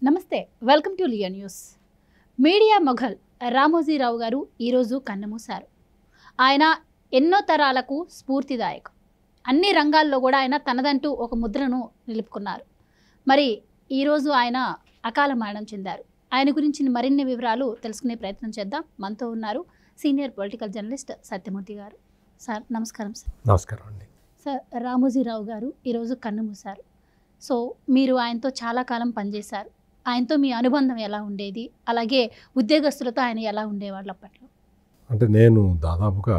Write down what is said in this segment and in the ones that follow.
నమస్తే, welcome to Liya news. Media mogul Ramoji Rao గారు ఈరోజు కన్నుమూశారు. ఆయన ఎన్నో తరాలకు స్ఫూర్తిదాయకం. అన్ని రంగాల్లో కూడా ఆయన తనదంటూ ఒక ముద్రను నిలుపుకున్నారు. మరి ఈరోజు ఆయన అకాల మరణం చెందారు. ఆయన గురించి మరిన్ని వివరాలు తెలుసుకునే ప్రయత్నం చేద్దాం. మనతో ఉన్నారు సీనియర్ పొలిటికల్ జర్నలిస్ట్ సత్యమూర్తి గారు. సార్ నమస్కారం. సార్ నమస్కారం అండి. సార్, రామోజీరావు గారు ఈరోజు కన్నుమూశారు. సో మీరు ఆయనతో చాలా కాలం పనిచేశారు. ఆయనతో మీ అనుబంధం ఎలా ఉండేది, అలాగే ఉద్యోగస్తులతో ఆయన ఎలా ఉండేవాళ్ళు అప్పట్లో? అంటే నేను దాదాపుగా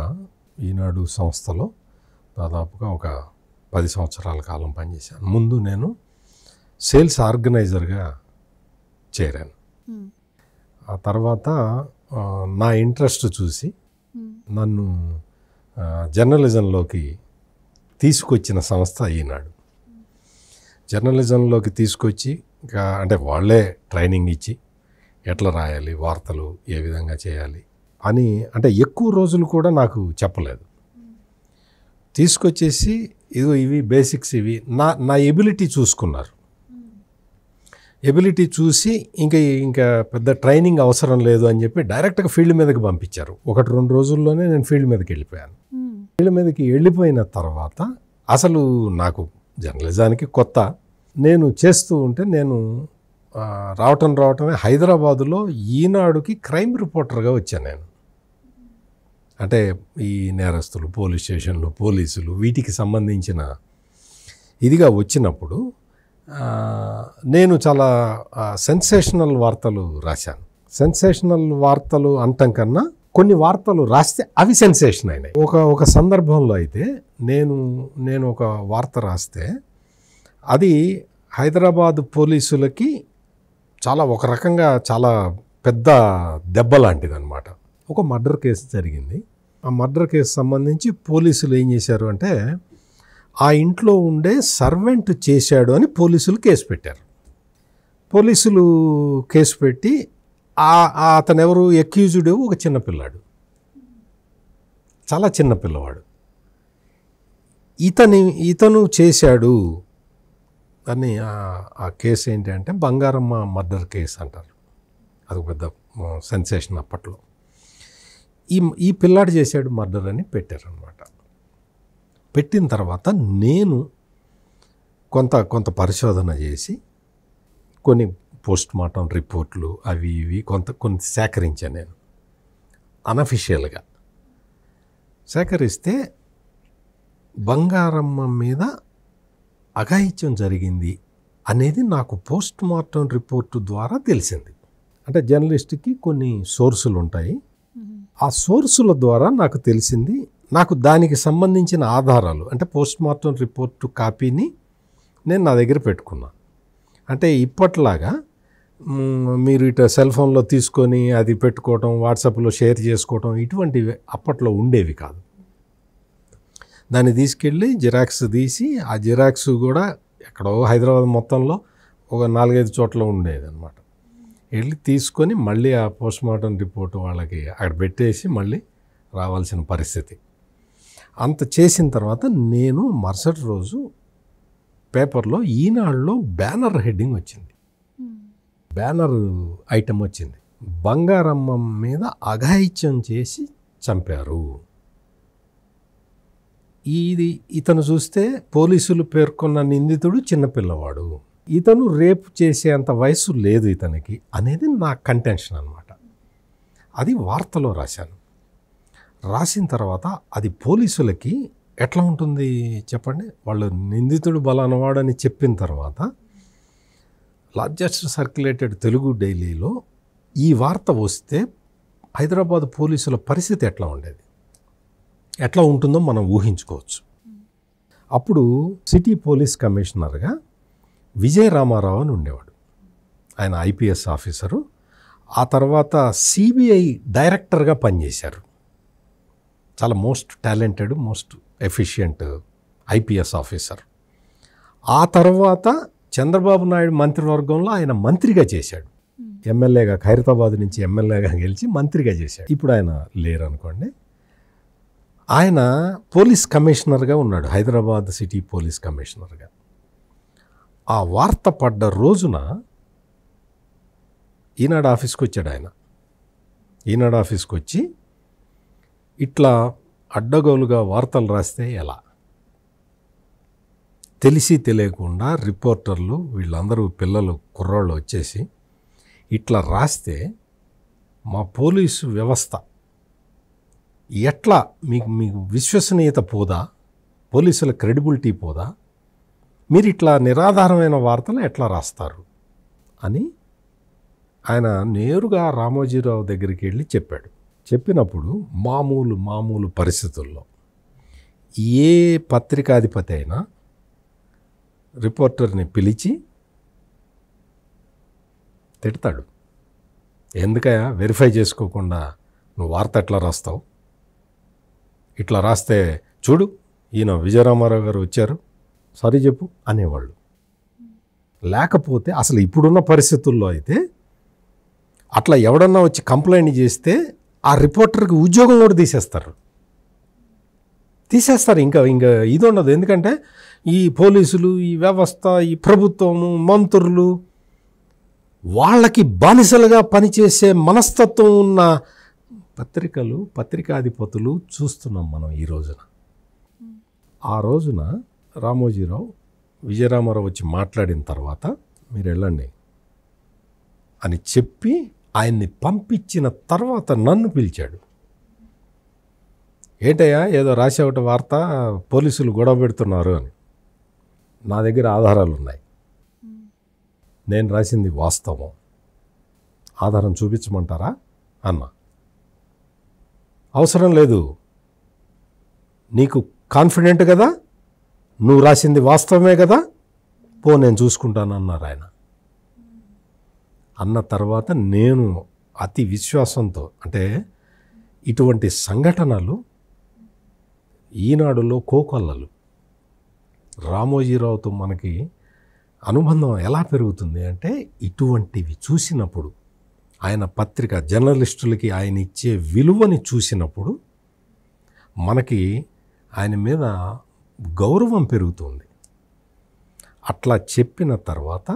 ఈనాడు సంస్థలో దాదాపుగా ఒక 10 సంవత్సరాల కాలం పనిచేశాను. ముందు నేను సేల్స్ ఆర్గనైజర్గా చేరాను. ఆ తర్వాత నా ఇంట్రెస్ట్ చూసి నన్ను జర్నలిజంలోకి తీసుకొచ్చిన సంస్థ ఈనాడు. జర్నలిజంలోకి తీసుకొచ్చి ఇంకా అంటే వాళ్ళే ట్రైనింగ్ ఇచ్చి ఎట్లా రాయాలి, వార్తలు ఏ విధంగా చేయాలి అని అంటే ఎక్కువ రోజులు కూడా నాకు చెప్పలేదు. తీసుకొచ్చేసి ఇవి బేసిక్స్, ఇవి నా ఎబిలిటీ చూసుకున్నారు. ఎబిలిటీ చూసి ఇంకా పెద్ద ట్రైనింగ్ అవసరం లేదు అని చెప్పి డైరెక్ట్గా ఫీల్డ్ మీదకి పంపించారు. 1-2 రోజుల్లోనే నేను ఫీల్డ్ మీదకి వెళ్ళిపోయాను. ఫీల్డ్ మీదకి వెళ్ళిపోయిన తర్వాత అసలు నాకు జర్నలిజానికి కొత్త. నేను చేస్తూ ఉంటే నేను రావటమే హైదరాబాదులో ఈనాడుకి క్రైమ్ రిపోర్టర్గా వచ్చాను నేను. అంటే ఈ నేరస్తులు, పోలీస్ స్టేషన్లు, పోలీసులు వీటికి సంబంధించిన ఇదిగా వచ్చినప్పుడు నేను చాలా సెన్సేషనల్ వార్తలు రాశాను. సెన్సేషనల్ వార్తలు అంటం కన్నా కొన్ని వార్తలు రాస్తే అవి సెన్సేషన్ అయినాయి. ఒక సందర్భంలో అయితే నేను ఒక వార్త రాస్తే అది హైదరాబాద్ పోలీసులకి ఒక రకంగా చాలా పెద్ద దెబ్బ లాంటిది అనమాట. ఒక మర్డర్ కేసు జరిగింది. ఆ మర్డర్ కేసు సంబంధించి పోలీసులు ఏం చేశారు అంటే ఆ ఇంట్లో ఉండే సర్వెంట్ చేశాడు అని పోలీసులు కేసు పెట్టారు. పోలీసులు కేసు పెట్టి అతను ఎవరు అక్యూజ్డ్ ఒక చిన్నపిల్లాడు, చాలా చిన్న పిల్లవాడు. ఇతను చేశాడు అని ఆ కేసు ఏంటి అంటే బంగారమ్మ మర్డర్ కేసు అంటారు. అది పెద్ద సెన్సేషన్ అప్పట్లో. ఈ పిల్లాడు చేశాడు మర్డర్ అని పెట్టారనమాట. పెట్టిన తర్వాత నేను కొంత పరిశోధన చేసి కొన్ని పోస్ట్ మార్టం రిపోర్ట్లు అవి ఇవి కొన్ని సేకరించాను. నేను అనఫిషియల్గా సేకరిస్తే బంగారమ్మ మీద అఘాయిత్యం జరిగింది అనేది నాకు పోస్ట్ మార్టం రిపోర్టు ద్వారా తెలిసింది. అంటే జర్నలిస్ట్కి కొన్ని సోర్సులు ఉంటాయి. ఆ సోర్సుల ద్వారా నాకు తెలిసింది. నాకు దానికి సంబంధించిన ఆధారాలు అంటే పోస్ట్ మార్టం రిపోర్టు కాపీని నేను నా దగ్గర పెట్టుకున్నాను. అంటే ఇప్పట్లాగా మీరు ఇట్లా సెల్ ఫోన్లో తీసుకొని అది పెట్టుకోవటం, వాట్సాప్లో షేర్ చేసుకోవటం ఇటువంటివి అప్పట్లో ఉండేవి కాదు. దాన్ని తీసుకెళ్ళి జిరాక్స్ తీసి ఆ జిరాక్స్ కూడా ఎక్కడో హైదరాబాద్ మొత్తంలో ఒక 4-5 చోట్ల ఉండేది అనమాట. వెళ్ళి తీసుకొని మళ్ళీ ఆ పోస్ట్ మార్టం రిపోర్ట్ వాళ్ళకి అక్కడ పెట్టేసి మళ్ళీ రావాల్సిన పరిస్థితి. అంత చేసిన తర్వాత నేను మరుసటి రోజు పేపర్లో ఈనాడులో బ్యానర్ హెడ్డింగ్ వచ్చింది. బ్యానర్ ఐటమ్ వచ్చింది, బంగారమ్మ మీద అఘాయిత్యం చేసి చంపారు. ఇతను చూస్తే పోలీసులు పేర్కొన్న నిందితుడు చిన్నపిల్లవాడు, ఇతను రేపు చేసేంత వయసు లేదు ఇతనికి అనేది నా కంటెన్షన్ అనమాట. అది వార్తలో రాశాను. రాసిన తర్వాత అది పోలీసులకి ఎట్లా ఉంటుంది చెప్పండి. వాళ్ళు నిందితుడు బలానవాడని చెప్పిన తర్వాత లార్జెస్ట్ సర్క్యులేటెడ్ తెలుగు డైలీలో ఈ వార్త వస్తే హైదరాబాద్ పోలీసుల పరిస్థితి ఎట్లా ఉంటుందో మనం ఊహించుకోవచ్చు. అప్పుడు సిటీ పోలీస్ కమిషనర్గా విజయ రామారావు అని ఉండేవాడు. ఆయన ఐపీఎస్ ఆఫీసరు. ఆ తర్వాత సిబిఐ డైరెక్టర్గా పనిచేశారు. చాలా most talented, most efficient IPS officer. ఆ తర్వాత చంద్రబాబు నాయుడు మంత్రివర్గంలో ఆయన మంత్రిగా చేశాడు. ఎమ్మెల్యేగా, ఖైరతాబాద్ నుంచి ఎమ్మెల్యేగా గెలిచి మంత్రిగా చేశాడు. ఇప్పుడు ఆయన లేరనుకోండి. ఆయన పోలీస్ కమిషనర్గా ఉన్నాడు, హైదరాబాద్ సిటీ పోలీస్ కమిషనర్గా. ఆ వార్త పడ్డ రోజున ఈనాడు ఆఫీస్కి వచ్చాడు ఆయన. ఈనాడు ఆఫీస్కి వచ్చి ఇట్లా అడ్డగోలుగా వార్తలు రాస్తే ఎలా, తెలిసి తెలియకుండా రిపోర్టర్లు వీళ్ళందరూ పిల్లలు కుర్రాళ్ళు వచ్చేసి ఇట్లా రాస్తే మా పోలీసు వ్యవస్థ ఎట్లా మీకు విశ్వసనీయత పోదా, పోలీసుల క్రెడిబిలిటీ పోదా, మీరు ఇట్లా నిరాధారమైన వార్తలు ఎట్లా రాస్తారు అని ఆయన నేరుగా రామోజీరావు దగ్గరికి వెళ్ళి చెప్పాడు. చెప్పినప్పుడు మామూలు పరిస్థితుల్లో ఏ పత్రికాధిపతి అయినా రిపోర్టర్ని పిలిచి తిడతాడు. ఎందుకయ్యా వెరిఫై చేసుకోకుండా నువ్వు వార్త ఎట్లా రాస్తావు, ఇట్లా రాస్తే చూడు ఈయన విజయరామారావు గారు వచ్చారు సారీ చెప్పు అనేవాళ్ళు. లేకపోతే అసలు ఇప్పుడున్న పరిస్థితుల్లో అయితే అట్లా ఎవడన్నా వచ్చి కంప్లైంట్ చేస్తే ఆ రిపోర్టర్కి ఉద్యోగం కూడా తీసేస్తారు. ఇంకా ఇది ఉండదు. ఎందుకంటే ఈ పోలీసులు, ఈ వ్యవస్థ, ఈ ప్రభుత్వము, మంత్రులు వాళ్ళకి బానిసలుగా పనిచేసే మనస్తత్వం ఉన్న పత్రికలు, పత్రికాధిపతులు చూస్తున్నాం మనం ఈ రోజున. ఆ రోజున రామోజీరావు విజయరామారావు వచ్చి మాట్లాడిన తర్వాత మీరు వెళ్ళండి అని చెప్పి ఆయన్ని పంపించిన తర్వాత నన్ను పిలిచాడు. ఏంటయ్యా ఏదో రాసేవట వార్త, పోలీసులు గొడవ పెడుతున్నారు అని. నా దగ్గర ఆధారాలు ఉన్నాయి, నేను రాసింది వాస్తవం, ఆధారం చూపించమంటారా అన్న. అవసరం లేదు, నీకు కాన్ఫిడెంట్ కదా, నువ్వు రాసింది వాస్తవమే కదా, పో నేను చూసుకుంటాను అన్నారు ఆయన. అన్న తర్వాత నేను అతి విశ్వాసంతో, అంటే ఇటువంటి సంఘటనలు ఈనాడులో కోకొల్లలు. రామోజీరావుతో మనకి అనుబంధం ఎలా పెరుగుతుంది అంటే ఇటువంటివి చూసినప్పుడు, ఆయన పత్రిక జర్నలిస్టులకి ఆయన ఇచ్చే విలువని చూసినప్పుడు మనకి ఆయన మీద గౌరవం పెరుగుతుంది. అట్లా చెప్పిన తర్వాత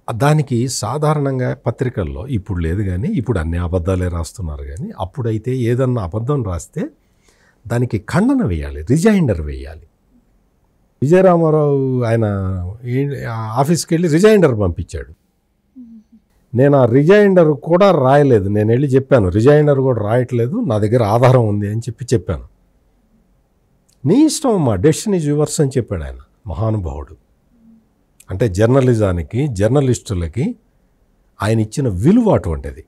దానికి సాధారణంగా పత్రికల్లో ఇప్పుడు లేదు, కానీ ఇప్పుడు అన్ని అబద్ధాలే రాస్తున్నారు. కానీ అప్పుడైతే ఏదన్నా అబద్ధం రాస్తే దానికి ఖండన వేయాలి, రిజైండర్ వేయాలి. విజయరామారావు ఆయన ఆఫీస్కి వెళ్ళి రిజైండర్ పంపించాడు. నేను ఆ రిజైండర్ కూడా రాయలేదు. నేను వెళ్ళి చెప్పాను, రిజైండర్ కూడా రాయట్లేదు, నా దగ్గర ఆధారం ఉంది అని చెప్పాను. నీ ఇష్టం అమ్మా, డెసిషన్ ఈజ్ యువర్స్ అని చెప్పాడు ఆయన, మహానుభావుడు. అంటే జర్నలిజానికి, జర్నలిస్టులకి ఆయన ఇచ్చిన విలువ అటువంటిది.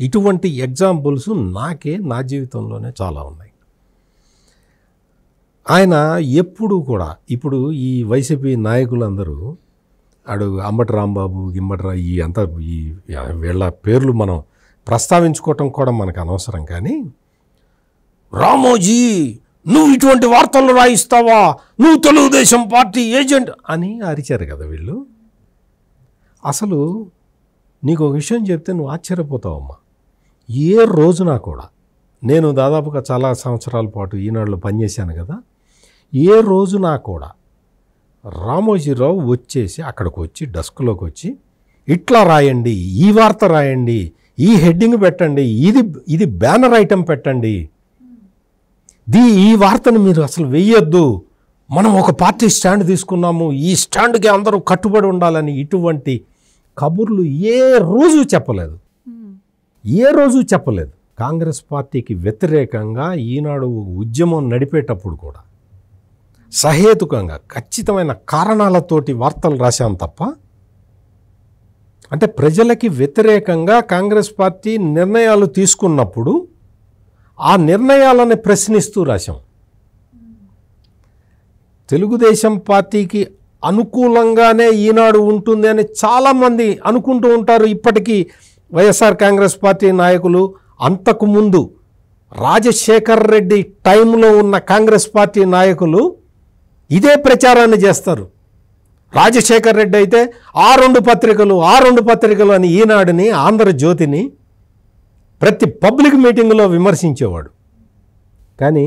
ఇటువంటి ఎగ్జాంపుల్స్ నా జీవితంలోనే చాలా ఉన్నాయి. ఆయన ఎప్పుడూ కూడా, ఇప్పుడు ఈ వైసీపీ నాయకులందరూ అంబటి రాంబాబు, ఈ అంతా ఈ వీళ్ళ పేర్లు మనం ప్రస్తావించుకోవటం కూడా మనకు అనవసరం, కానీ రామోజీ నువ్వు ఇటువంటి వార్తలు రాయిస్తావా, నువ్వు తెలుగుదేశం పార్టీ ఏజెంట్ అని అరిచారు కదా వీళ్ళు. అసలు నీకు ఒక విషయం చెప్తే నువ్వు ఆశ్చర్యపోతావమ్మా. ఏ రోజునా కూడా, నేను దాదాపుగా చాలా సంవత్సరాల పాటు ఈనాడులో పనిచేశాను కదా, ఏ రోజునా కూడా రామోజీరావు వచ్చేసి అక్కడికి వచ్చి డెస్క్లోకి వచ్చి ఇట్లా రాయండి, ఈ వార్త రాయండి, ఈ హెడ్డింగ్ పెట్టండి, ఇది బ్యానర్ ఐటెం పెట్టండి, ఈ వార్తను మీరు అసలు వెయ్యొద్దు, మనం ఒక పార్టీ స్టాండ్ తీసుకున్నాము, ఈ స్టాండ్కి అందరూ కట్టుబడి ఉండాలని ఇటువంటి కబుర్లు ఏ రోజు చెప్పలేదు. కాంగ్రెస్ పార్టీకి వ్యతిరేకంగా ఈనాడు ఉద్యమం నడిపేటప్పుడు కూడా సహేతుకంగా ఖచ్చితమైన కారణాలతోటి వార్తలు రాశాం తప్ప, అంటే ప్రజలకి వ్యతిరేకంగా కాంగ్రెస్ పార్టీ నిర్ణయాలు తీసుకున్నప్పుడు ఆ నిర్ణయాలను ప్రశ్నిస్తూ రాశాం. తెలుగుదేశం పార్టీకి అనుకూలంగానే ఈనాడు ఉంటుంది అని చాలామంది అనుకుంటూ ఉంటారు. ఇప్పటికీ వైఎస్ఆర్ కాంగ్రెస్ పార్టీ నాయకులు, అంతకుముందు రాజశేఖర్ రెడ్డి టైంలో ఉన్న కాంగ్రెస్ పార్టీ నాయకులు ఇదే ప్రచారాన్ని చేస్తారు. రాజశేఖర్ రెడ్డి అయితే ఆ రెండు పత్రికలు అని ఈనాడుని, ఆంధ్రజ్యోతిని ప్రతి పబ్లిక్ మీటింగ్లో విమర్శించేవాడు. కానీ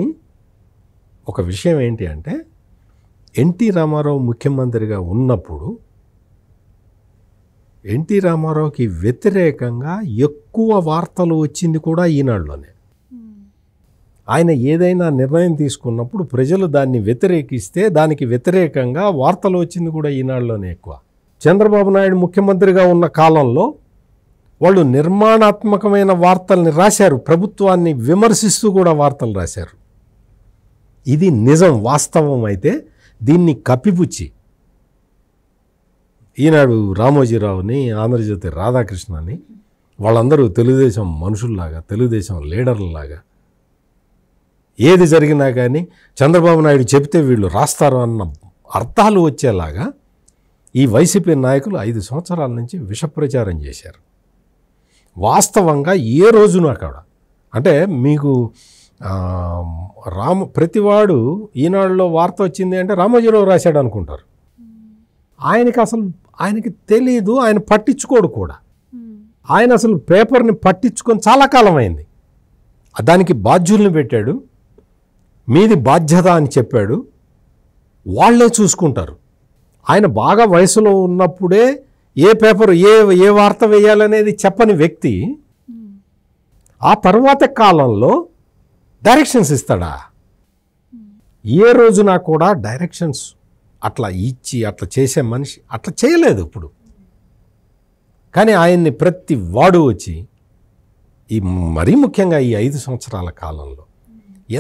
ఒక విషయం ఏంటి అంటే, ఎన్టీ రామారావు ముఖ్యమంత్రిగా ఉన్నప్పుడు ఎన్టీ రామారావుకి వ్యతిరేకంగా ఎక్కువ వార్తలు వచ్చింది కూడా ఈనాడులోనే. ఆయన ఏదైనా నిర్ణయం తీసుకున్నప్పుడు ప్రజలు దాన్ని వ్యతిరేకిస్తే దానికి వ్యతిరేకంగా వార్తలు వచ్చింది కూడా ఈనాడులోనే ఎక్కువ. చంద్రబాబు నాయుడు ముఖ్యమంత్రిగా ఉన్న కాలంలో వాళ్ళు నిర్మాణాత్మకమైన వార్తల్ని రాశారు, ప్రభుత్వాన్ని విమర్శిస్తూ కూడా వార్తలు రాశారు. ఇది నిజం, వాస్తవం. అయితే దీన్ని కప్పిపుచ్చి ఈనాడు రామోజీరావుని, ఆంధ్రజ్యోతి రాధాకృష్ణని, వాళ్ళందరూ తెలుగుదేశం మనుషుల్లాగా, తెలుగుదేశం లీడర్లలాగా ఏది జరిగినా కానీ చంద్రబాబు నాయుడు చెప్తే వీళ్ళు రాస్తారు అన్న అర్థాలు వచ్చేలాగా ఈ వైసీపీ నాయకులు 5 సంవత్సరాల నుంచి విషప్రచారం చేశారు. వాస్తవంగా ఏ రోజున అక్కడ అంటే మీకు ప్రతివాడు ఈనాడులో వార్త వచ్చింది అంటే రామోజీరావు రాశాడు అనుకుంటారు. ఆయనకి తెలీదు, ఆయన పట్టించుకోడు కూడా. ఆయన అసలు పేపర్ని పట్టించుకొని చాలా కాలం అయింది. దానికి బాధ్యుల్ని పెట్టాడు, మీది బాధ్యత అని చెప్పాడు, వాళ్ళే చూసుకుంటారు. ఆయన బాగా వయసులో ఉన్నప్పుడే ఏ పేపర్ ఏ వార్త వేయాలనేది చెప్పని వ్యక్తి ఆ తర్వాత కాలంలో డైరెక్షన్స్ ఇస్తాడా? ఏ రోజున కూడా డైరెక్షన్స్ అట్లా ఇచ్చి అట్లా చేసే మనిషి అట్లా చేయలేదు ఇప్పుడు. కానీ ఆయన్ని ప్రతి వాడు వచ్చి మరీ ముఖ్యంగా ఈ 5 సంవత్సరాల కాలంలో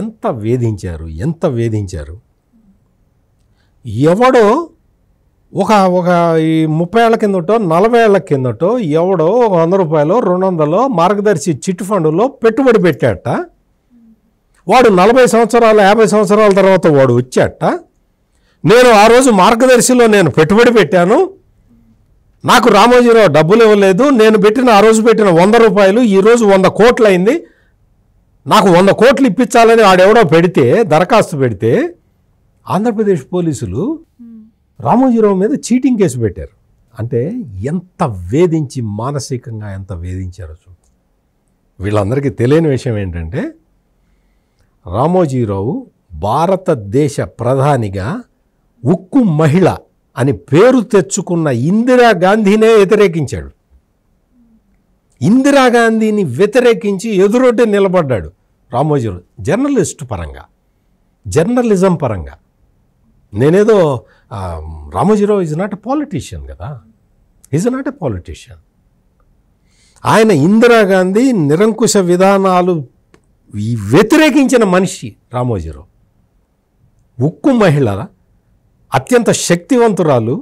ఎంత వేధించారు. ఎవడో ఒక 30 ఏళ్ల కిందటో 40 ఏళ్ల కిందటో ఎవడో 100 రూపాయలు 200 మార్గదర్శి చిట్ ఫండ్లో పెట్టుబడి పెట్టాట. వాడు 40 సంవత్సరాలు 50 సంవత్సరాల తర్వాత వాడు వచ్చాట, నేను ఆ రోజు మార్గదర్శిలో నేను పెట్టుబడి పెట్టాను, నాకు రామోజీరావు డబ్బులు ఇవ్వలేదు, నేను ఆ రోజు పెట్టిన 100 రూపాయలు ఈరోజు 100 కోట్లు అయింది, నాకు 100 కోట్లు ఇప్పించాలని ఆడెవడో దరఖాస్తు పెడితే ఆంధ్రప్రదేశ్ పోలీసులు రామోజీరావు మీద చీటింగ్ కేసు పెట్టారు. అంటే ఎంత వేధించి, మానసికంగా ఎంత వేధించారో చూడు. వీళ్ళందరికీ తెలియని విషయం ఏంటంటే రామోజీరావు భారతదేశ ప్రధానిగా ఉక్కు మహిళ అని పేరు తెచ్చుకున్న ఇందిరాగాంధీనే వ్యతిరేకించాడు. ఇందిరాగాంధీని వ్యతిరేకించి ఎదురొడ్డి నిలబడ్డాడు రామోజీరావు. జర్నలిస్ట్ పరంగా, జర్నలిజం పరంగా. నేనేదో Ramoji Rao is not a politician కదా, ఈజ్ నాట్ ఎ పాలిటీషియన్. ఆయన ఇందిరాగాంధీ నిరంకుశ విధానాలు వ్యతిరేకించిన మనిషి రామోజీరావు. ఉక్కు మహిళ, అత్యంత శక్తివంతురాలు,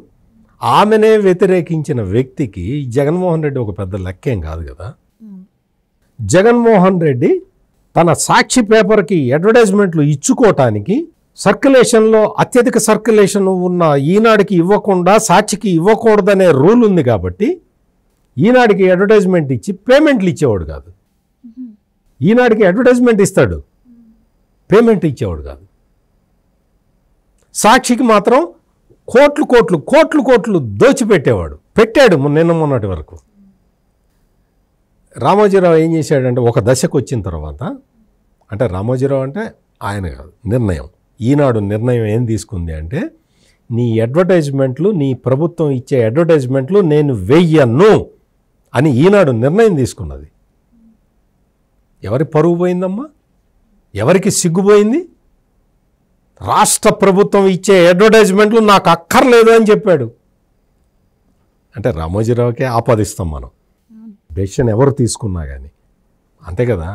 ఆమెనే వ్యతిరేకించిన వ్యక్తికి జగన్మోహన్ రెడ్డి ఒక పెద్ద లెక్కేం కాదు కదా. జగన్మోహన్ రెడ్డి తన సాక్షి పేపర్కి అడ్వర్టైజ్మెంట్లు ఇచ్చుకోవటానికి సర్క్యులేషన్లో అత్యధిక సర్క్యులేషన్ ఉన్న ఈనాడుకి ఇవ్వకుండా సాక్షికి ఇవ్వకూడదనే రూల్ ఉంది కాబట్టి ఈనాడుకి అడ్వర్టైజ్మెంట్ ఇచ్చి పేమెంట్లు ఇచ్చేవాడు కాదు. ఈనాడుకి అడ్వర్టైజ్మెంట్ ఇస్తాడు, పేమెంట్ ఇచ్చేవాడు కాదు. సాక్షికి మాత్రం కోట్లు కోట్లు కోట్లు కోట్లు దోచిపెట్టేవాడు, పెట్టాడు నిన్న మొన్నటి వరకు. రామోజీరావు ఏం చేశాడంటే ఒక దశకు వచ్చిన తర్వాత, అంటే రామోజీరావు అంటే ఆయన కాదు, నిర్ణయం, ఈనాడు నిర్ణయం ఏం తీసుకుంది అంటే నీ అడ్వర్టైజ్మెంట్లు, నీ ప్రభుత్వం ఇచ్చే అడ్వర్టైజ్మెంట్లు నేను వెయ్యను అని ఈనాడు నిర్ణయం తీసుకున్నది. ఎవరి పరువు పోయిందమ్మా? ఎవరికి సిగ్గుపోయింది? రాష్ట్ర ప్రభుత్వం ఇచ్చే అడ్వర్టైజ్మెంట్లు నాకు అక్కర్లేదు అని చెప్పాడు. అంటే రామోజీరావుకే ఆపాదిస్తాం మనం, డెసిషన్ ఎవరు తీసుకున్నా కానీ, అంతే కదా.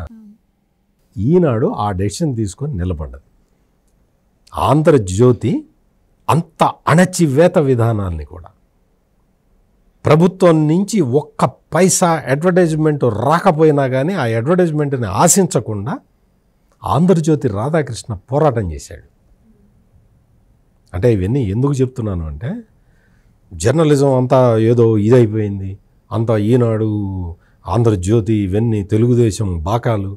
ఈనాడు ఆ డెసిషన్ తీసుకొని నిలబడ్డది. ఆంధ్రజ్యోతి అంత అణచివేత విధానాల్ని కూడా, ప్రభుత్వం నుంచి ఒక్క పైసా అడ్వర్టైజ్మెంట్ రాకపోయినా కానీ ఆ అడ్వర్టైజ్మెంట్ని ఆశించకుండా ఆంధ్రజ్యోతి రాధాకృష్ణ పోరాటం చేశాడు. అంటే ఇవన్నీ ఎందుకు చెప్తున్నాను అంటే జర్నలిజం అంతా ఏదో ఇదైపోయింది, అంతా ఈనాడు ఆంధ్రజ్యోతి ఇవన్నీ తెలుగుదేశం బాకాలు.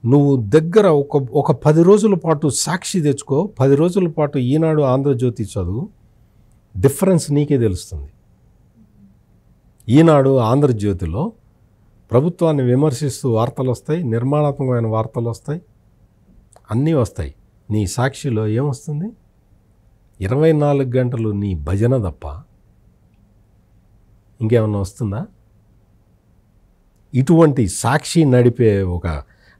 నువ్వు దగ్గర ఒక 10 రోజుల పాటు సాక్షి తెచ్చుకో, 10 రోజుల పాటు ఈనాడు ఆంధ్రజ్యోతి చదువు, డిఫరెన్స్ నీకే తెలుస్తుంది. ఈనాడు ఆంధ్రజ్యోతిలో ప్రభుత్వాన్ని విమర్శిస్తూ వార్తలు వస్తాయి, నిర్మాణాత్మకమైన వార్తలు వస్తాయి, అన్నీ వస్తాయి. నీ సాక్షిలో ఏమొస్తుంది? 24 గంటలు నీ భజన తప్ప ఇంకేమన్నా వస్తుందా? ఇటువంటి సాక్షి నడిపే ఒక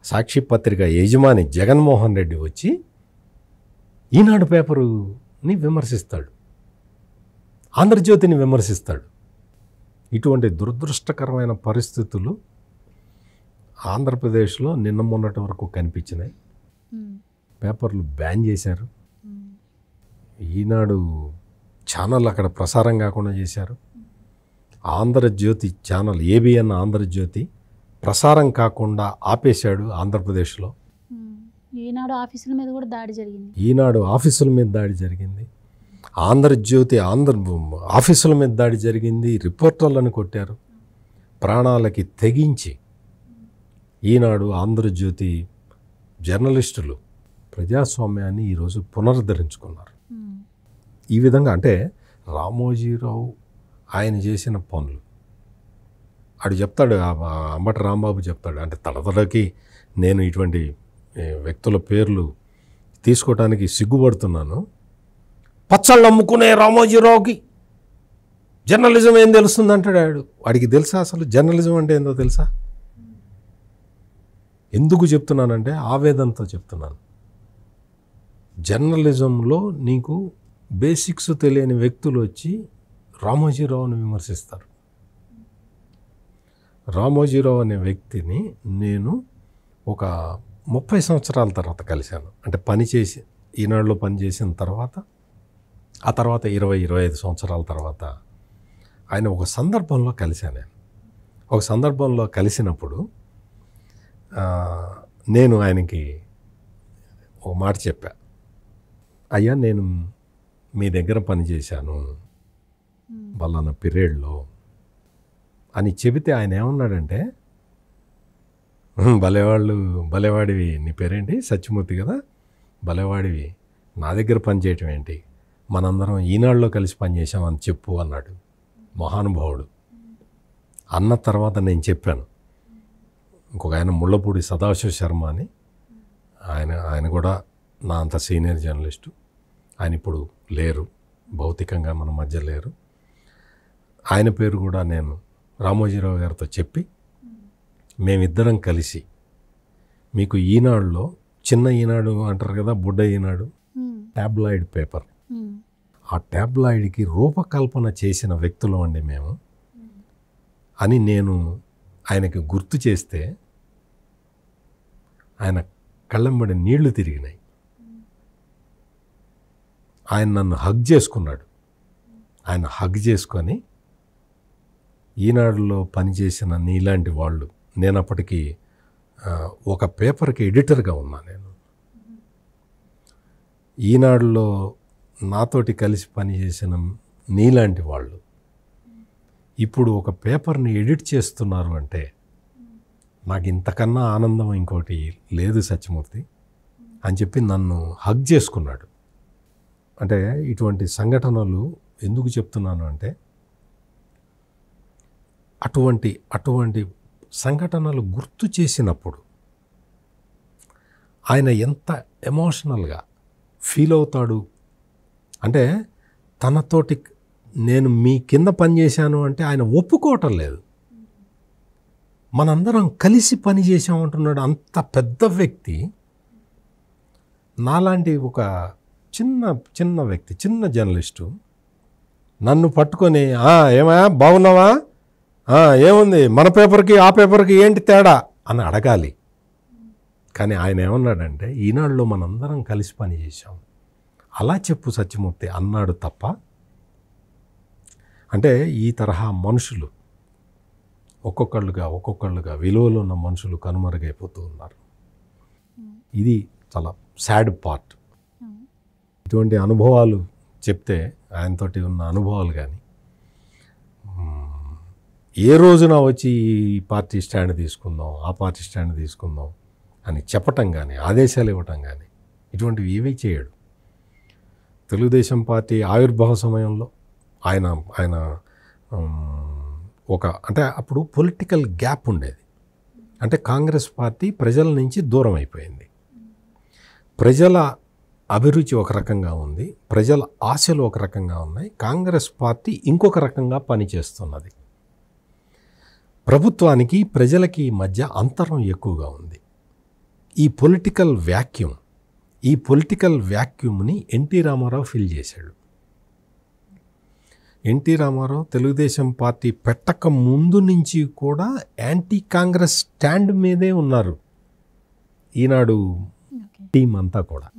సాక్షి పత్రిక యజమాని జగన్మోహన్ రెడ్డి వచ్చి ఈనాడు పేపరుని విమర్శిస్తాడు, ఆంధ్రజ్యోతిని విమర్శిస్తాడు. ఇటువంటి దురదృష్టకరమైన పరిస్థితులు ఆంధ్రప్రదేశ్లో నిన్న మొన్నటి వరకు కనిపించినాయి. పేపర్లు బ్యాన్ చేశారు. ఈనాడు ఛానల్ అక్కడ ప్రసారం కాకుండా చేశారు. ఆంధ్రజ్యోతి ఛానల్ ఏబిఎన్ ఆంధ్రజ్యోతి ప్రసారం కాకుండా ఆపేశాడు ఆంధ్రప్రదేశ్లో. ఈనాడు ఆఫీసుల మీద కూడా దాడి జరిగింది. ఈనాడు ఆఫీసుల మీద దాడి జరిగింది. ఆంధ్రజ్యోతి ఆఫీసుల మీద దాడి జరిగింది. రిపోర్టర్లను కొట్టారు ప్రాణాలకి తెగించి. ఈనాడు ఆంధ్రజ్యోతి జర్నలిస్టులు ప్రజాస్వామ్యాన్ని ఈరోజు పునరుద్ధరించుకున్నారు. ఈ విధంగా అంటే రామోజీరావు ఆయన చేసిన పనులు ఆడు చెప్తాడు, అంబటి రాంబాబు చెప్తాడు. అంటే తడతడకి నేను ఇటువంటి వ్యక్తుల పేర్లు తీసుకోవటానికి సిగ్గుపడుతున్నాను. పచ్చళ్ళు అమ్ముకునే రామోజీరావుకి జర్నలిజం ఏం తెలుస్తుంది అంటాడు. వాడికి తెలుసా అసలు జర్నలిజం అంటే ఏందో తెలుసా? ఎందుకు చెప్తున్నానంటే ఆవేదనతో చెప్తున్నాను. జర్నలిజంలో నీకు బేసిక్స్ తెలియని వ్యక్తులు వచ్చి రామోజీరావుని విమర్శిస్తారు. రామోజీరావు అనే వ్యక్తిని నేను ఒక 30 సంవత్సరాల తర్వాత కలిశాను. అంటే పనిచేసి ఈనాడులో పనిచేసిన తర్వాత, ఆ తర్వాత 20-25 సంవత్సరాల తర్వాత ఆయన ఒక సందర్భంలో కలిశాను. నేను ఒక సందర్భంలో కలిసినప్పుడు నేను ఆయనకి ఒక మాట చెప్పా, అయ్యా నేను మీ దగ్గర పనిచేశాను పలానా పీరియడ్లో అని చెబితే ఆయన ఏమన్నాడంటే, భలేవాడివి, నీ పేరేంటి సత్యమూర్తి కదా, భలేవాడివి, నా దగ్గర పనిచేయటం ఏంటి, మనందరం ఈనాడులో కలిసి పనిచేసామని చెప్పు అన్నాడు మహానుభావుడు. అన్న తర్వాత నేను చెప్పాను, ఇంకొక ఆయన ముళ్ళపూడి సదాశివ శర్మ అని ఆయన కూడా నా అంత సీనియర్ జర్నలిస్టు. ఆయన ఇప్పుడు లేరు, భౌతికంగా మన మధ్య లేరు. ఆయన పేరు కూడా నేను రామోజీరావు గారితో చెప్పి మేమిద్దరం కలిసి మీకు ఈనాడులో, చిన్న ఈనాడు అంటారు కదా, బుడ్డ ఈనాడు, ట్యాబ్లాయిడ్ పేపర్, ఆ ట్యాబ్లాయిడ్కి రూపకల్పన చేసిన వ్యక్తులు అండి మేము అని నేను ఆయనకి గుర్తు చేస్తే ఆయన కళ్ళెంబడి నీళ్లు తిరిగినాయి. ఆయన నన్ను హగ్ చేసుకున్నాడు. ఆయన హగ్ చేసుకొని, ఈనాడులో పనిచేసిన నీలాంటి వాళ్ళు, నేను అప్పటికి ఒక పేపర్కి ఎడిటర్గా ఉన్నా, నేను ఈనాడులో నాతోటి కలిసి పనిచేసిన నీలాంటి వాళ్ళు ఇప్పుడు ఒక పేపర్ని ఎడిట్ చేస్తున్నారు అంటే నాకు ఇంతకన్నా ఆనందం ఇంకోటి లేదు సత్యమూర్తి అని చెప్పి నన్ను హగ్ చేసుకున్నాడు. అంటే ఇటువంటి సంఘటనలు ఎందుకు చెప్తున్నాను అంటే, అటువంటి సంఘటనలు గుర్తు చేసినప్పుడు ఆయన ఎంత ఎమోషనల్గా ఫీల్ అవుతాడు అంటే, తనతోటి నేను మీ కింద పనిచేశాను అంటే ఆయన ఒప్పుకోవటం లేదు, మనందరం కలిసి పని చేసామంటున్నాడు. అంత పెద్ద వ్యక్తి నాలాంటి ఒక చిన్న వ్యక్తి, చిన్న జర్నలిస్టు నన్ను పట్టుకొని ఏమయ్యా బాగున్నావా, ఏముంది మన పేపర్కి ఆ పేపర్కి ఏంటి తేడా అని అడగాలి. కానీ ఆయన ఏమన్నాడంటే, ఈనాడులో మనందరం కలిసి పని చేశాం, అలా చెప్పు సత్యమూర్తి అన్నాడు తప్ప. అంటే ఈ తరహా మనుషులు ఒక్కొక్కళ్ళుగా విలువలు ఉన్న మనుషులు కనుమరుగైపోతూ ఉన్నారు. ఇది చాలా సాడ్ పార్ట్. ఇటువంటి అనుభవాలు చెప్తే, ఆయనతోటి ఉన్న అనుభవాలు కానీ, ఏ రోజున వచ్చి ఈ పార్టీ స్టాండ్ తీసుకుందాం, ఆ పార్టీ స్టాండ్ తీసుకుందాం అని చెప్పటం కానీ, ఆదేశాలు ఇవ్వటం కానీ, ఇటువంటివి ఏవీ చేయడు. తెలుగుదేశం పార్టీ ఆవిర్భావ సమయంలో ఆయన అంటే అప్పుడు పొలిటికల్ గ్యాప్ ఉండేది. అంటే కాంగ్రెస్ పార్టీ ప్రజల నుంచి దూరం అయిపోయింది. ప్రజల అభిరుచి ఒక రకంగా ఉంది, ప్రజల ఆశలు ఒక రకంగా ఉన్నాయి, కాంగ్రెస్ పార్టీ ఇంకొక రకంగా పనిచేస్తున్నది. ప్రభుత్వానికి ప్రజలకి మధ్య అంతరం ఎక్కువగా ఉంది. ఈ పొలిటికల్ వ్యాక్యూమ్ని ఎన్టీ రామారావు ఫిల్ చేశాడు. ఎన్టీ రామారావు తెలుగుదేశం పార్టీ పెట్టక ముందు నుంచి కూడా యాంటీ కాంగ్రెస్ స్టాండ్ మీదే ఉన్నారు. ఈనాడు టీం అంతా కూడా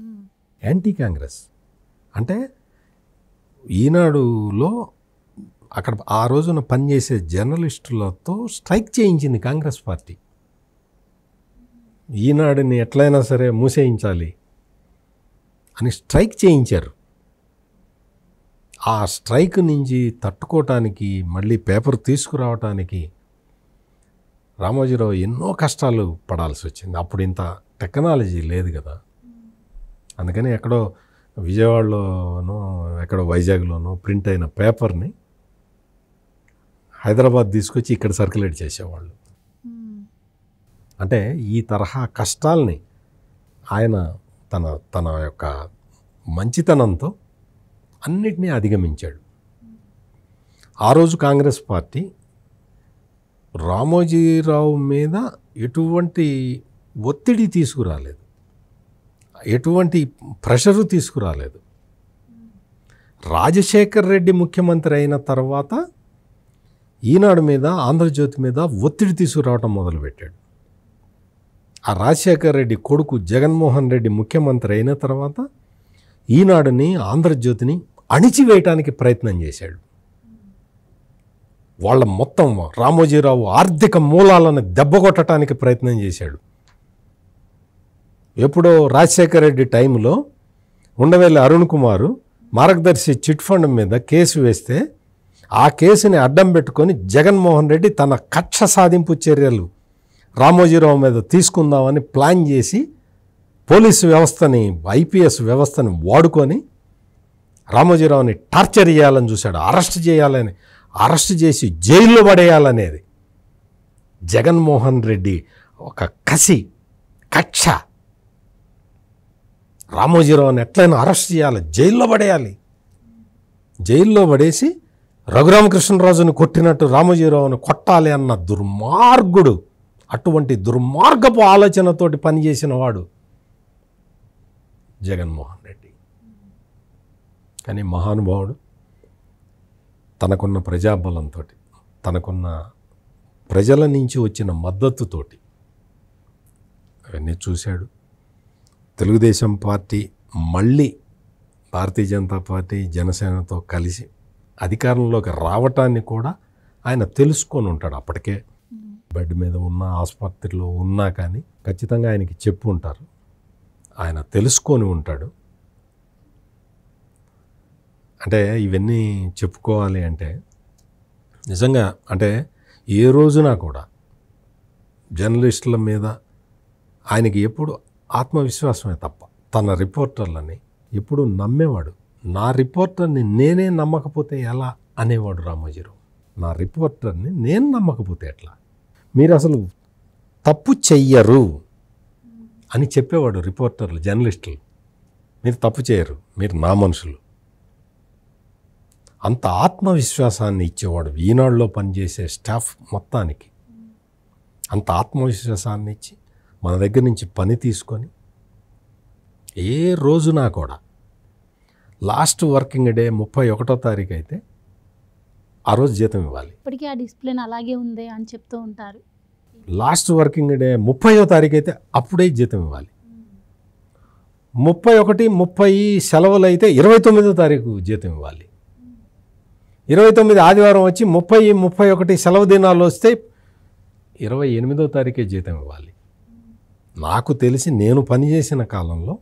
యాంటీ కాంగ్రెస్. అంటే ఈనాడులో అక్కడ ఆ రోజున పనిచేసే జర్నలిస్టులతో స్ట్రైక్ చేయించింది కాంగ్రెస్ పార్టీ. ఈనాడుని ఎట్లయినా సరే మూసేయించాలి అని స్ట్రైక్ చేయించారు. ఆ స్ట్రైక్ నుంచి తట్టుకోవటానికి, మళ్ళీ పేపర్ తీసుకురావటానికి రామోజీరావు ఎన్నో కష్టాలు పడాల్సి వచ్చింది. అప్పుడు ఇంత టెక్నాలజీ లేదు కదా. అందుకని ఎక్కడో విజయవాడలోనో ఎక్కడో వైజాగ్లోనో ప్రింట్ అయిన పేపర్ని హైదరాబాద్ తీసుకొచ్చి ఇక్కడ సర్క్యులేట్ చేసేవాళ్ళు. అంటే ఈ తరహా కష్టాల్ని ఆయన తన యొక్క మంచితనంతో అన్నిటినీ అధిగమించాడు. ఆ రోజు కాంగ్రెస్ పార్టీ రామోజీరావు మీద ఎటువంటి ఒత్తిడి తీసుకురాలేదు, ఎటువంటి ప్రెషరు తీసుకురాలేదు. రాజశేఖర్ రెడ్డి ముఖ్యమంత్రి అయిన తర్వాత ఈనాడు మీద, ఆంధ్రజ్యోతి మీద ఒత్తిడి తీసుకురావటం మొదలుపెట్టాడు. ఆ రాజశేఖర్ రెడ్డి కొడుకు జగన్మోహన్ రెడ్డి ముఖ్యమంత్రి అయిన తర్వాత ఈనాడుని, ఆంధ్రజ్యోతిని అణిచివేయటానికి ప్రయత్నం చేశాడు. వాళ్ళ మొత్తం రామోజీరావు ఆర్థిక మూలాలను దెబ్బకొట్టడానికి ప్రయత్నం చేశాడు. ఎప్పుడో రాజశేఖర్ రెడ్డి టైంలో ఉండవెల్లి అరుణ్ కుమారు మార్గదర్శి చిట్ ఫండ్ మీద కేసు వేస్తే ఆ కేసుని అడ్డం పెట్టుకొని జగన్మోహన్ రెడ్డి తన కక్ష సాధింపు చర్యలు రామోజీరావు మీద తీసుకుందామని ప్లాన్ చేసి పోలీసు వ్యవస్థని, ఐపీఎస్ వ్యవస్థని వాడుకొని రామోజీరావుని టార్చర్ చేయాలని చూశాడు. అరెస్ట్ చేసి జైల్లో పడేయాలనేది జగన్మోహన్ రెడ్డి ఒక కక్ష. రామోజీరావుని ఎట్లయినా అరెస్ట్ చేయాలి, జైల్లో పడేయాలి. జైల్లో పడేసి రఘురామకృష్ణరాజుని కొట్టినట్టు రామోజీరావుని కొట్టాలి అన్న దుర్మార్గుడు. అటువంటి దుర్మార్గపు ఆలోచనతోటి పనిచేసిన వాడు జగన్మోహన్ రెడ్డి. కానీ మహానుభావుడు తనకున్న ప్రజాబలంతో, తనకున్న ప్రజల నుంచి వచ్చిన మద్దతుతోటి అవన్నీ చూశాడు. తెలుగుదేశం పార్టీ మళ్ళీ భారతీయ జనతా పార్టీ, జనసేనతో కలిసి అధికారంలోకి రావటాన్ని కూడా ఆయన తెలుసుకొని ఉంటాడు. అప్పటికే బెడ్ మీద ఉన్న, ఆసుపత్రిలో ఉన్నా కానీ ఖచ్చితంగా ఆయనకి చెప్పు ఉంటారు. ఆయన తెలుసుకొని ఉంటాడు. అంటే ఇవన్నీ చెప్పుకోవాలి అంటే నిజంగా అంటే ఏ రోజున కూడా జర్నలిస్టుల మీద ఆయనకి ఎప్పుడు ఆత్మవిశ్వాసమే తప్ప తన రిపోర్టర్లని ఎప్పుడు నమ్మేవాడు. నా రిపోర్టర్ని నేనే నమ్మకపోతే ఎలా అనేవాడు రామోజీరావు. నా రిపోర్టర్ని నేను నమ్మకపోతే ఎట్లా, మీరు అసలు తప్పు చెయ్యరు అని చెప్పేవాడు రిపోర్టర్లు, జర్నలిస్టులు. మీరు తప్పు చేయరు, మీరు నా మనుషులు. అంత ఆత్మవిశ్వాసాన్ని ఇచ్చేవాడు ఈనాడులో పనిచేసే స్టాఫ్ మొత్తానికి. అంత ఆత్మవిశ్వాసాన్ని ఇచ్చి మన దగ్గర నుంచి పని తీసుకొని ఏ రోజునా కూడా లాస్ట్ వర్కింగ్ డే 31వ తారీఖు అయితే ఆ రోజు జీతం ఇవ్వాలి. ఇప్పటికీ ఆ డిసిప్లిన్ అలాగే ఉంది అని చెప్తూ ఉంటారు. లాస్ట్ వర్కింగ్ డే 30వ తారీఖు అయితే అప్పుడే జీతం ఇవ్వాలి. 31, 30 సెలవులు అయితే 29వ తారీఖు జీతం ఇవ్వాలి. 29 ఆదివారం వచ్చి 30, 31 సెలవు దినాలు వస్తే 28వ తారీఖే జీతం ఇవ్వాలి. నాకు తెలిసి నేను పనిచేసిన కాలంలో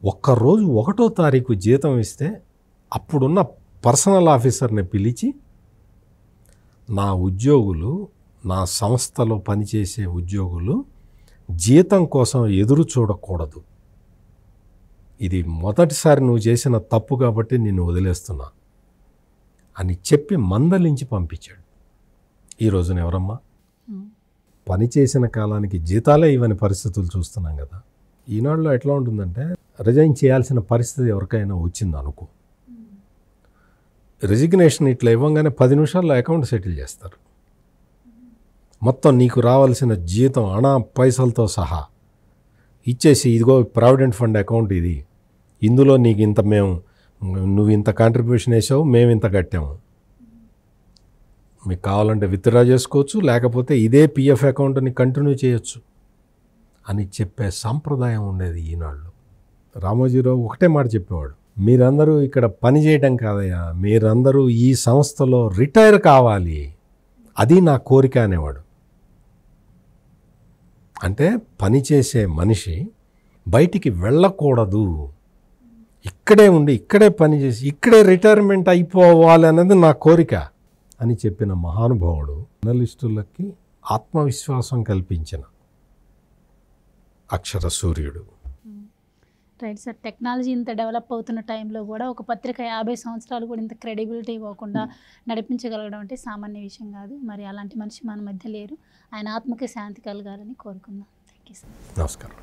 ఒక్కరోజు 1వ తారీఖు జీతం ఇస్తే అప్పుడున్న పర్సనల్ ఆఫీసర్ని పిలిచి నా ఉద్యోగులు, నా సంస్థలో పనిచేసే ఉద్యోగులు జీతం కోసం ఎదురు చూడకూడదు, ఇది మొదటిసారి నువ్వు చేసిన తప్పు కాబట్టి నిన్ను వదిలేస్తున్నా అని చెప్పి మందలించి పంపించాడు. ఈ రోజున ఎవరమ్మా పని చేసిన కాలానికి జీతాలే ఇవన్నీ పరిస్థితులు చూస్తున్నాం కదా. ఈనాడులో ఎట్లా ఉంటుందంటే రిజైన్ చేయాల్సిన పరిస్థితి ఎవరికైనా వచ్చింది అనుకో, రెజిగ్నేషన్ ఇట్లా ఇవ్వగానే 10 నిమిషాల్లో అకౌంట్ సెటిల్ చేస్తారు. మొత్తం నీకు రావాల్సిన జీతం అణా పైసలతో సహా ఇచ్చేసి, ఇదిగో ప్రావిడెంట్ ఫండ్ అకౌంట్ ఇది, ఇందులో నీకు ఇంత నువ్వు ఇంత కాంట్రిబ్యూషన్ వేసావు, మేము ఇంత కట్టాము, మీకు కావాలంటే విత్డ్రా చేసుకోవచ్చు, లేకపోతే ఇదే పిఎఫ్ అకౌంట్ని కంటిన్యూ చేయొచ్చు అని చెప్పే సాంప్రదాయం ఉండేది ఈనాళ్ళు. రామోజీరావు ఒకటే మాట చెప్పేవాడు, మీరందరూ ఇక్కడ పని చేయడం కాదయ్యా, మీరందరూ ఈ సంస్థలో రిటైర్ కావాలి, అది నా కోరిక అనేవాడు. అంటే పనిచేసే మనిషి బయటికి వెళ్ళకూడదు, ఇక్కడే ఉండి ఇక్కడే పనిచేసి ఇక్కడే రిటైర్మెంట్ అయిపోవాలి అనేది నా కోరిక అని చెప్పిన మహానుభావుడు జర్నలిస్టులకి ఆత్మవిశ్వాసం కల్పించిన అక్షర సూర్యుడు. Right sir. టెక్నాలజీ ఇంత డెవలప్ అవుతున్న టైంలో కూడా ఒక పత్రిక 50 సంవత్సరాలు కూడా ఇంత క్రెడిబిలిటీ ఇవ్వకుండా నడిపించగలగడం అంటే సామాన్య విషయం కాదు. మరి అలాంటి మనిషి మన మధ్య లేరు. ఆయన ఆత్మకి శాంతి కలగాలని కోరుకుందాం. Thank you sir. నమస్కారం.